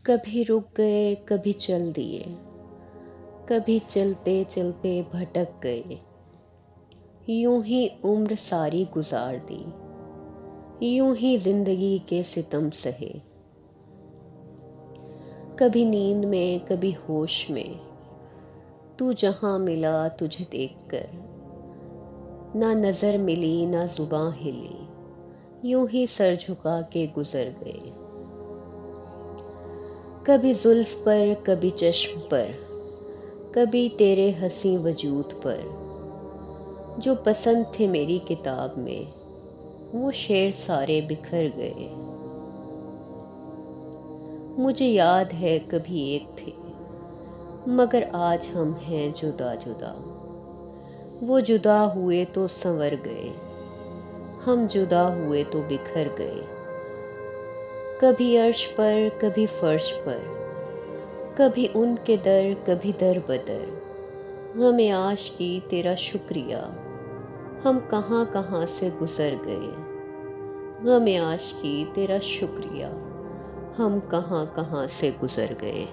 कभी रुक गए, कभी चल दिए, कभी चलते चलते भटक गए। यूं ही उम्र सारी गुजार दी, यूं ही जिंदगी के सितम सहे। कभी नींद में, कभी होश में, तू जहां मिला तुझे देखकर, ना नजर मिली ना जुबां हिली, यूं ही सर झुका के गुजर गए। कभी जुल्फ पर, कभी चश्म पर, कभी तेरे हंसी वजूद पर, जो पसंद थे मेरी किताब में, वो शेर सारे बिखर गए। मुझे याद है कभी एक थे, मगर आज हम हैं जुदा जुदा। वो जुदा हुए तो संवर गए, हम जुदा हुए तो बिखर गए। कभी अर्श पर, कभी फर्श पर, कभी उनके दर, कभी दर बदर। गमे आशिकी तेरा शुक्रिया, हम कहाँ कहाँ से गुजर गए। गमे आशिकी तेरा शुक्रिया, हम कहाँ कहाँ से गुजर गए।